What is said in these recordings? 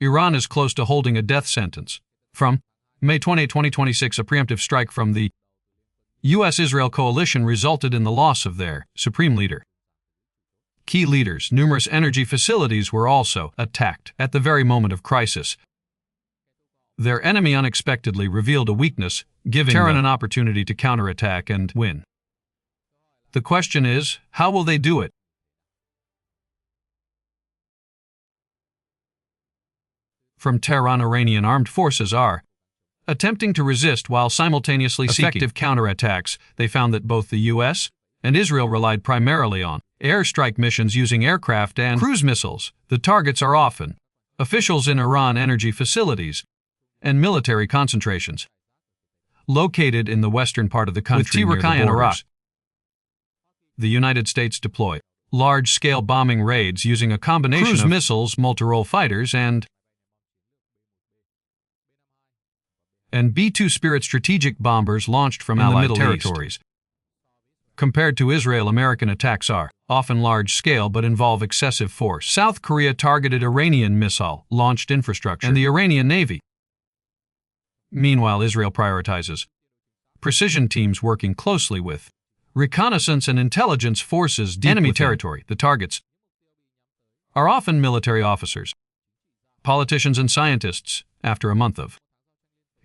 Iran is close to holding a death sentence. From May 20, 2026, a preemptive strike from the U.S.-Israel coalition resulted in the loss of their supreme leader. Key leaders, numerous energy facilities were also attacked at the very moment of crisis. Their enemy unexpectedly revealed a weakness, giving Tehran an opportunity to counterattack and win. The question is, how will they do it? From Tehran, Iranian armed forces are attempting to resist while simultaneously seeking effective counterattacks. They found that both the U.S. and Israel relied primarily on airstrike missions using aircraft and cruise missiles. The targets are often officials in Iran energy facilities and military concentrations located in the western part of the country near the borders. The United States deployed large-scale bombing raids using a combination of cruise missiles, multi-role fighters, and B-2 Spirit strategic bombers launched from Allied territories. Compared to Israel, American attacks are often large-scale but involve excessive force. South Korea targeted Iranian missile-launched infrastructure and the Iranian Navy. Meanwhile, Israel prioritizes precision teams working closely with reconnaissance and intelligence forces deep enemy territory. The targets are often military officers, politicians, and scientists. After a month of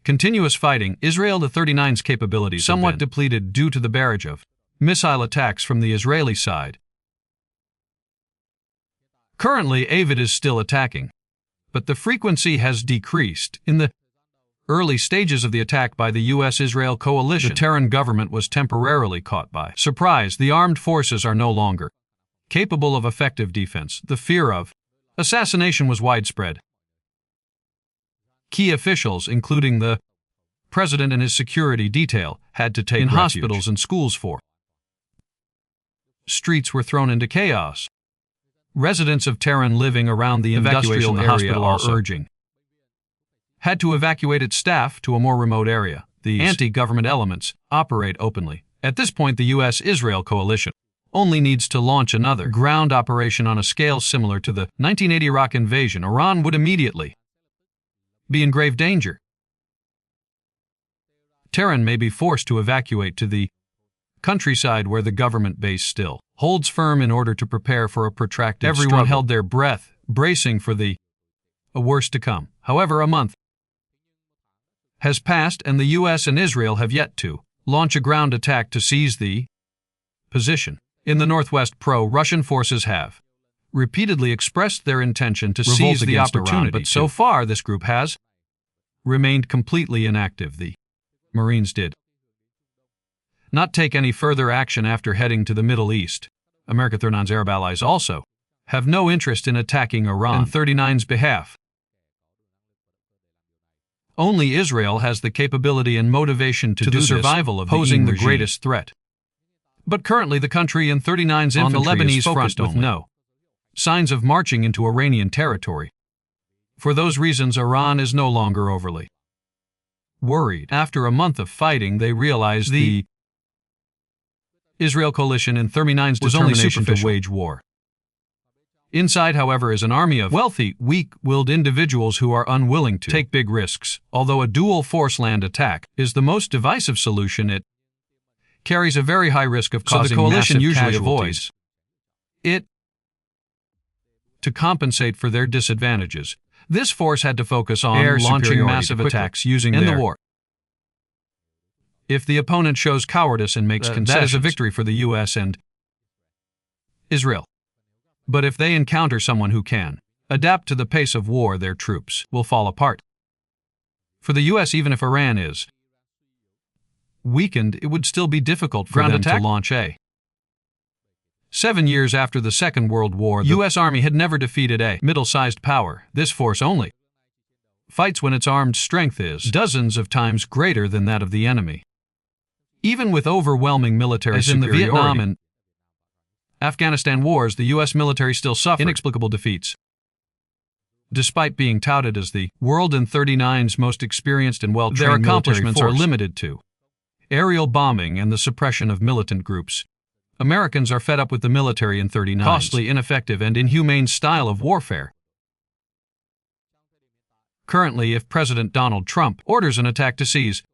continuous fighting, Israel the 39's capabilities somewhat depleted due to the barrage of missile attacks from the Israeli side. Currently, Avid is still attacking, but the frequency has decreased. In the early stages of the attack by the U.S.-Israel coalition, the Tehran government was temporarily caught by surprise. The armed forces are no longer capable of effective defense. The fear of assassination was widespread. Key officials, including the president and his security detail, had to take refuge in hospitals and schools. Streets were thrown into chaos. Residents of Tehran living around the industrial area are urging had to evacuate its staff to a more remote area. These anti-government elements operate openly. At this point, the U.S.-Israel coalition only needs to launch another ground operation on a scale similar to the 1980 Iraq invasion. Iran would immediately be in grave danger. Tehran may be forced to evacuate to the countryside where the government base still holds firm in order to prepare for a protracted struggle. Everyone held their breath, bracing for the worst to come. However, a month has passed and the U.S. and Israel have yet to launch a ground attack to seize the position. In the northwest, pro-Russian forces have repeatedly expressed their intention to seize the opportunity, but so far this group has remained completely inactive. The Marines did not take any further action after heading to the Middle East. America 39's Arab allies also have no interest in attacking Iran on 39's behalf. Only Israel has the capability and motivation to do the survival of posing the greatest threat. But currently the country in 39's infantry on the Lebanese front with no signs of marching into Iranian territory. For those reasons, Iran is no longer overly worried. After a month of fighting, they realized the Israel coalition in 39's was only superficial to wage war. Inside, however, is an army of wealthy, weak-willed individuals who are unwilling to take big risks. Although a dual-force land attack is the most divisive solution, it carries a very high risk of causing massive casualties. So the coalition usually avoids it to compensate for their disadvantages. This force had to focus on air launching massive attacks using their war. If the opponent shows cowardice and makes concessions, that is a victory for the U.S. and Israel. But if they encounter someone who can adapt to the pace of war, their troops will fall apart. For the U.S., even if Iran is weakened, it would still be difficult for them to launch a 7 years after the Second World War, the U.S. Army had never defeated a middle-sized power. This force only fights when its armed strength is dozens of times greater than that of the enemy. Even with overwhelming military superiority, in the Vietnam and Afghanistan wars, the U.S. military still suffered inexplicable defeats. Despite being touted as the world in 39's most experienced and well-trained, their accomplishments are limited to aerial bombing and the suppression of militant groups. Americans are fed up with the military in 39's costly, ineffective, and inhumane style of warfare. Currently, if President Donald Trump orders an attack to seize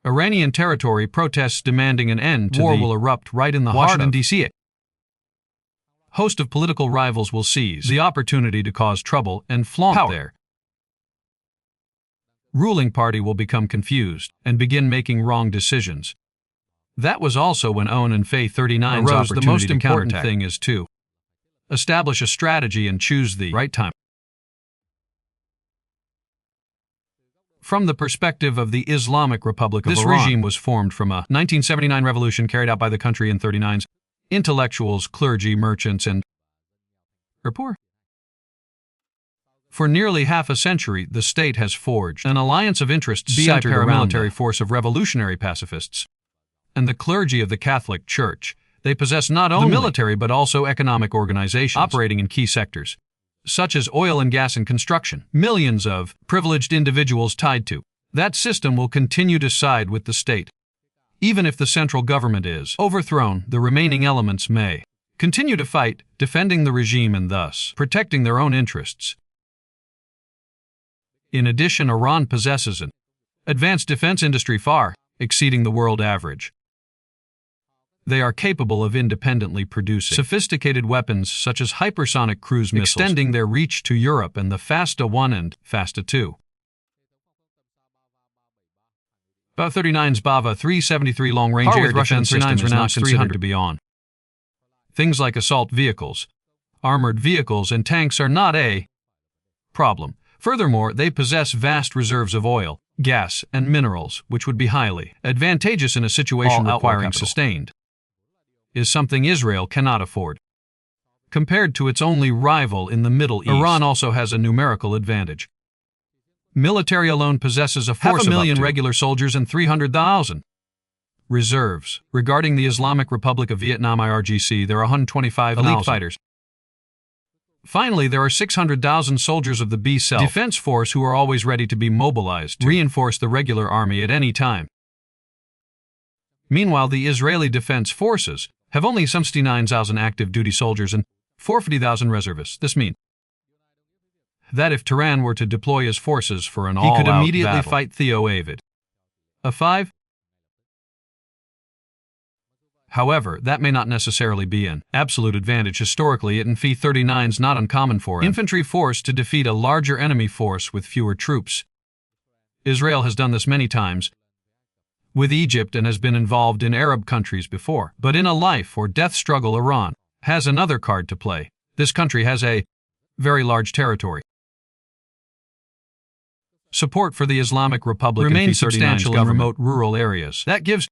Iranian territory, protests demanding an end to war will erupt right in the Washington, D.C. A host of political rivals will seize the opportunity to cause trouble and flaunt power. Their ruling party will become confused and begin making wrong decisions. That was also when Owen and Faye 39's arose. The most important thing is to establish a strategy and choose the right time. From the perspective of the Islamic Republic of Iran, this regime was formed from a 1979 revolution carried out by the country in 39's intellectuals, clergy, merchants, and poor. For nearly half a century, the state has forged an alliance of interests centered around a paramilitary force of revolutionary pacifists and the clergy of the Catholic Church. They possess not only the military but also economic organizations operating in key sectors, such as oil and gas and construction. Millions of privileged individuals tied to that system will continue to side with the state. Even if the central government is overthrown, the remaining elements may continue to fight, defending the regime and thus protecting their own interests. In addition, Iran possesses an advanced defense industry far exceeding the world average. They are capable of independently producing sophisticated weapons such as hypersonic cruise missiles, extending their reach to Europe and the Fasta-1 and Fasta-2. About 39's Bava 373 long-range air defense system is not considered to be on. Things like assault vehicles, armored vehicles, and tanks are not a problem. Furthermore, they possess vast reserves of oil, gas, and minerals, which would be highly advantageous in a situation requiring sustained is something Israel cannot afford. Compared to its only rival in the Middle East, Iran also has a numerical advantage. Military alone possesses a force of 500,000 regular soldiers and 300,000 reserves. Regarding the Islamic Republic of Vietnam IRGC, there are 125,000 elite fighters. Finally, there are 600,000 soldiers of the B-Self Defense Force who are always ready to be mobilized to reinforce the regular army at any time. Meanwhile, the Israeli Defense Forces have only some 69,000 active duty soldiers and 450,000 reservists. This means that if Tehran were to deploy his forces for an all-out battle, he could immediately fight Theo Avid. A 5? However, that may not necessarily be an absolute advantage. Historically, it in Phi 39's not uncommon for an infantry force to defeat a larger enemy force with fewer troops. Israel has done this many times with Egypt and has been involved in Arab countries before. But in a life or death struggle, Iran has another card to play. This country has a very large territory. Support for the Islamic Republic remains substantial in remote rural areas. That gives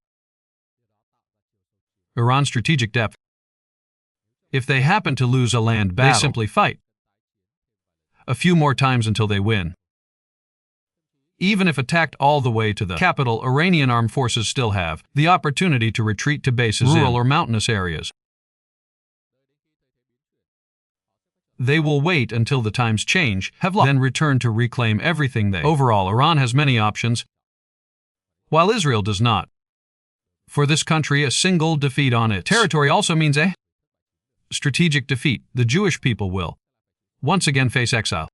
Iran strategic depth. If they happen to lose a land battle, they simply fight a few more times until they win. Even if attacked all the way to the capital, Iranian armed forces still have the opportunity to retreat to bases in rural or mountainous areas. They will wait until the times change, then return to reclaim everything they. Overall, Iran has many options, while Israel does not. For this country, a single defeat on its territory also means a strategic defeat. The Jewish people will once again face exile.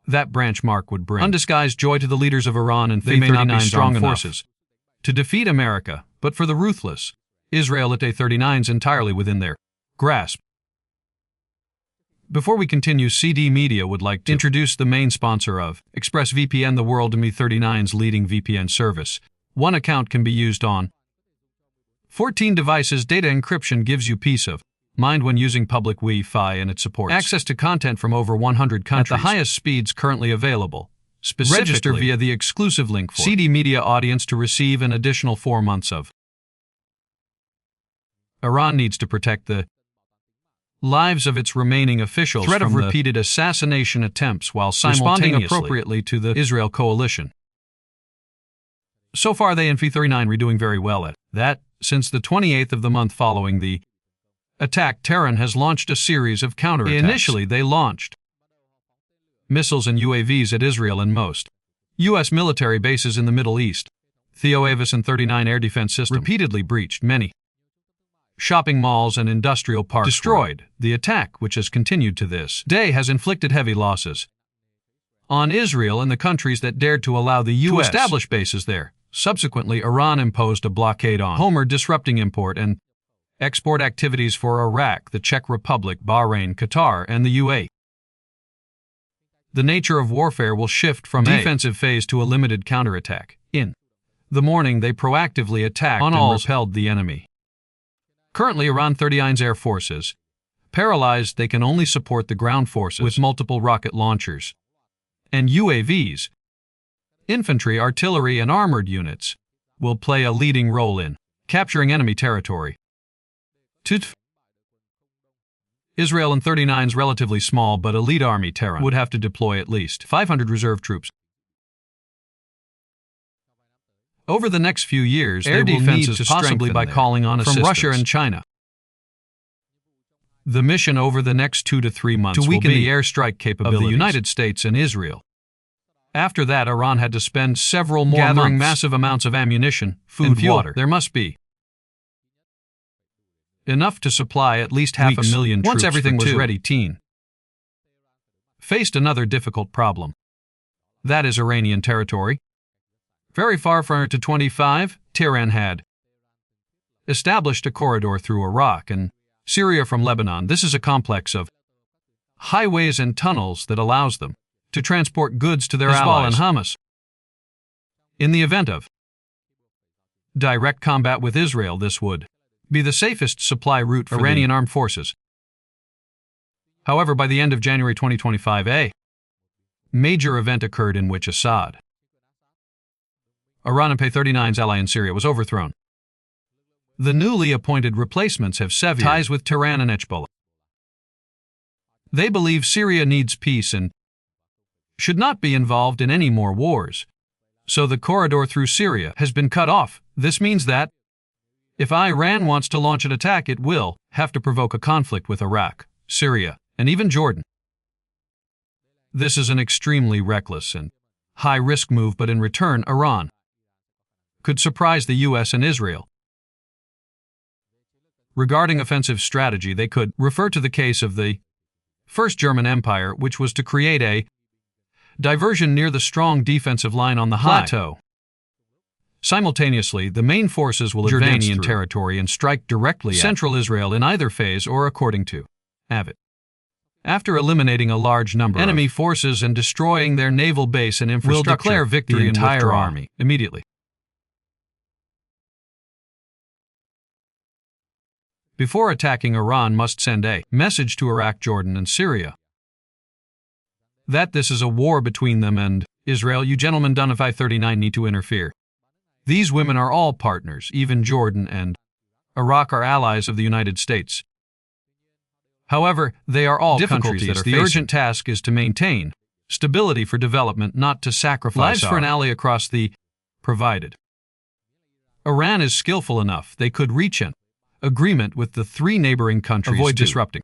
That branch mark would bring undisguised joy to the leaders of Iran and they may not be strong forces to defeat America, but for the ruthless Israel at A-39's entirely within their grasp. Before we continue, CD Media would like to introduce the main sponsor of ExpressVPN, the world Me39's leading VPN service. One account can be used on 14 devices. Data encryption gives you peace of mind when using public Wi-Fi, and it supports access to content from over 100 countries at the highest speeds currently available. Register via the exclusive link for CD Media audience to receive an additional 4 months of. Iran needs to protect the lives of its remaining officials threat from of repeated assassination attempts while simultaneously responding appropriately to the Israel coalition. So far, they in Phi 39 are doing very well at that. Since the 28th of the month following the attack, Tehran has launched a series of counterattacks. Initially, they launched missiles and UAVs at Israel and most U.S. military bases in the Middle East. Theo Avis and 39 air defense system repeatedly breached many shopping malls and industrial parks. Destroyed. The attack, which has continued to this day, has inflicted heavy losses on Israel and the countries that dared to allow the U.S. to establish bases there. Subsequently, Iran imposed a blockade on Homer, disrupting import and export activities for Iraq, the Czech Republic, Bahrain, Qatar, and the UAE. The nature of warfare will shift from a defensive phase to a limited counterattack. In the morning, they proactively attacked and repelled the enemy. Currently, Iran 39's air forces, paralyzed, they can only support the ground forces with multiple rocket launchers and UAVs. Infantry, artillery, and armored units will play a leading role in capturing enemy territory. Israel and 39's relatively small but elite army Tehran would have to deploy at least 500 reserve troops. Over the next few years, air defense is possibly by calling on assistance from Russia and China. The mission over the next 2 to 3 months to weaken the airstrike capabilities of the United States and Israel. After that, Iran had to spend several more months gathering massive amounts of ammunition, food, and water. There must be enough to supply at least 500,000 troops. Once everything was ready, Tehran faced another difficult problem. That is Iranian territory. Very far from to 25, Tehran had established a corridor through Iraq and Syria from Lebanon. This is a complex of highways and tunnels that allows them to transport goods to their allies and Hamas. In the event of direct combat with Israel, this would be the safest supply route for Iranian armed forces. However, by the end of January 2025, a major event occurred in which Assad, Iran and P-39's ally in Syria, was overthrown. The newly appointed replacements have severed ties with Tehran and Hezbollah. They believe Syria needs peace and should not be involved in any more wars. So the corridor through Syria has been cut off. This means that if Iran wants to launch an attack, it will have to provoke a conflict with Iraq, Syria, and even Jordan. This is an extremely reckless and high-risk move, but in return, Iran could surprise the U.S. and Israel. Regarding offensive strategy, they could refer to the case of the First German Empire, which was to create a diversion near the strong defensive line on the plateau. Simultaneously, the main forces will advance Jordanian territory and strike directly at central Israel in either phase or according to Avid. After eliminating a large number of enemy forces and destroying their naval base and infrastructure, will declare victory the entire army immediately. Before attacking, Iran must send a message to Iraq, Jordan, and Syria that this is a war between them and Israel. You gentlemen done of I-39 need to interfere. These women are all partners. Even Jordan and Iraq are allies of the United States. However, they are all countries that are the urgent task is to maintain stability for development, not to sacrifice lives for an ally across the provided. Iran is skillful enough they could reach an agreement with the 3 neighboring countries, avoid disrupting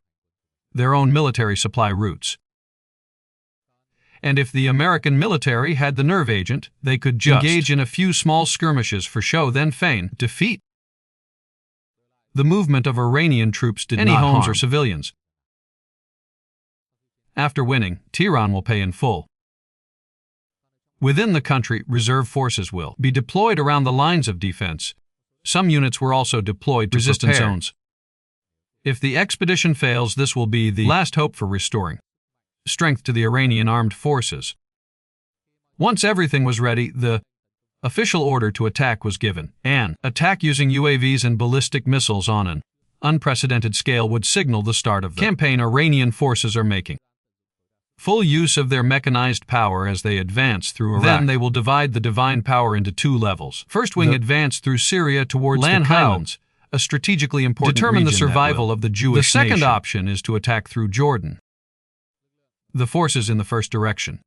their own military supply routes. And if the American military had the nerve agent, they could just engage in a few small skirmishes for show, then feign defeat. The movement of Iranian troops did not harm homes or civilians. After winning, Tehran will pay in full. Within the country, reserve forces will be deployed around the lines of defense. Some units were also deployed to resistance zones. If the expedition fails, this will be the last hope for restoring strength to the Iranian armed forces. Once everything was ready, the official order to attack was given. An attack using UAVs and ballistic missiles on an unprecedented scale would signal the start of the campaign. Iranian forces are making full use of their mechanized power as they advance through Iraq. Then they will divide the divine power into 2 levels. First wing advance through Syria towards the highlands, a strategically important determine the survival of the Jewish nation. The second option is to attack through Jordan. The forces in the first direction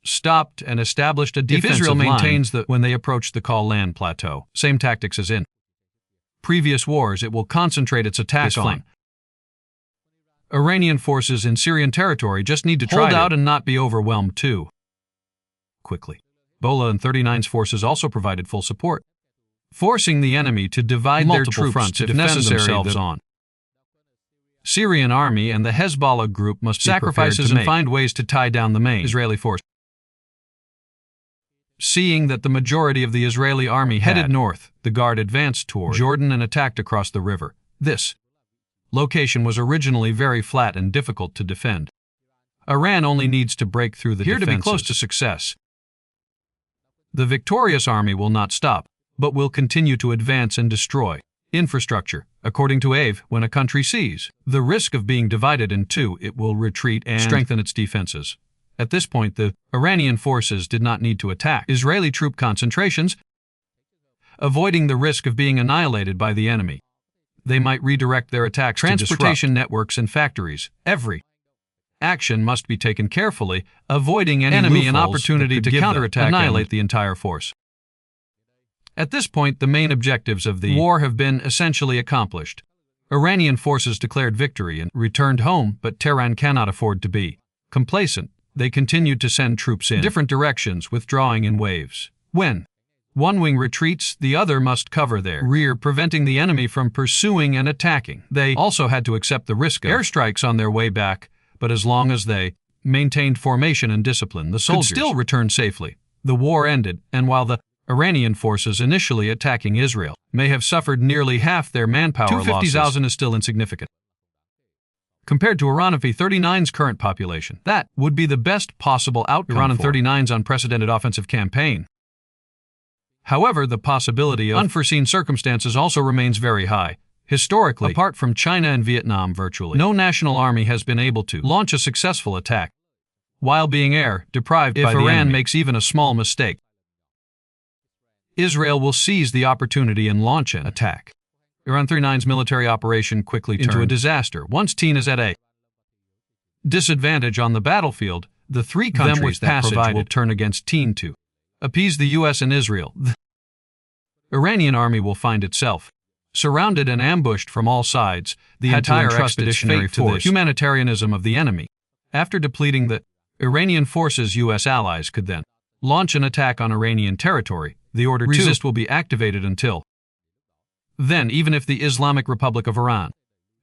stopped and established a defensive line. If Israel maintains when they approach the Call land plateau, same tactics as in previous wars, it will concentrate its attack on Iranian forces in Syrian territory. Just need to hold out and not be overwhelmed too quickly. Hezbollah and 39's forces also provided full support, forcing the enemy to divide their troops fronts if necessary on Syrian army, and the Hezbollah group must sacrifices and find ways to tie down the main Israeli force. Seeing that the majority of the Israeli army headed north, the Guard advanced toward Jordan and attacked across the river. This location was originally very flat and difficult to defend. Iran only needs to break through the defenses to be close to success. The victorious army will not stop, but will continue to advance and destroy infrastructure. According to AVE, when a country sees the risk of being divided in two, it will retreat and strengthen its defenses. At this point, the Iranian forces did not need to attack Israeli troop concentrations, avoiding the risk of being annihilated by the enemy. They might redirect their attacks to transportation networks and factories. Every action must be taken carefully, avoiding any enemy an opportunity to counterattack and annihilate the entire force. At this point, the main objectives of the war have been essentially accomplished. Iranian forces declared victory and returned home, but Tehran cannot afford to be complacent. They continued to send troops in different directions, withdrawing in waves. When one wing retreats, the other must cover their rear, preventing the enemy from pursuing and attacking. They also had to accept the risk of airstrikes on their way back, but as long as they maintained formation and discipline, the soldiers could still return safely. The war ended, and while the Iranian forces initially attacking Israel may have suffered nearly half their manpower losses, 250,000 is still insignificant compared to Iran of E-39's current population. That would be the best possible outcome Iran and 39's unprecedented offensive campaign. However, the possibility of unforeseen circumstances also remains very high. Historically, apart from China and Vietnam, virtually no national army has been able to launch a successful attack while being air-deprived by the enemy. If Iran makes even a small mistake, Israel will seize the opportunity and launch an attack. Iran 39's military operation quickly turned into a disaster. Once Tehran is at a disadvantage on the battlefield, the three countries that provide will turn against Tehran to appease the U.S. and Israel. The Iranian army will find itself surrounded and ambushed from all sides. The entire expeditionary force, humanitarianism of the enemy. After depleting the Iranian forces, U.S. allies could then launch an attack on Iranian territory. The order to resist will be activated until then. Even if the Islamic Republic of Iran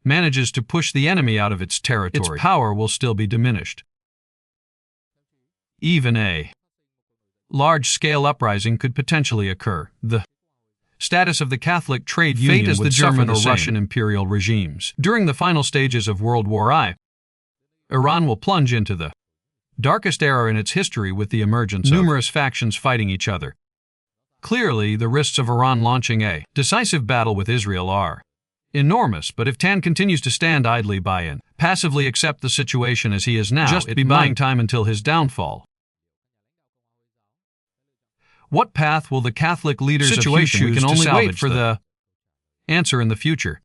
manages to push the enemy out of its territory, its power will still be diminished. Even a large-scale uprising could potentially occur. The status of the Catholic trade union as the German or Russian imperial regimes. During the final stages of World War I, Iran will plunge into the darkest era in its history with the emergence of numerous factions fighting each other. Clearly, the risks of Iran launching a decisive battle with Israel are enormous, but if Tehran continues to stand idly by and passively accept the situation as he is now, just be buying time until his downfall. What path will the Catholic leaders choose? We can only wait for the answer in the future.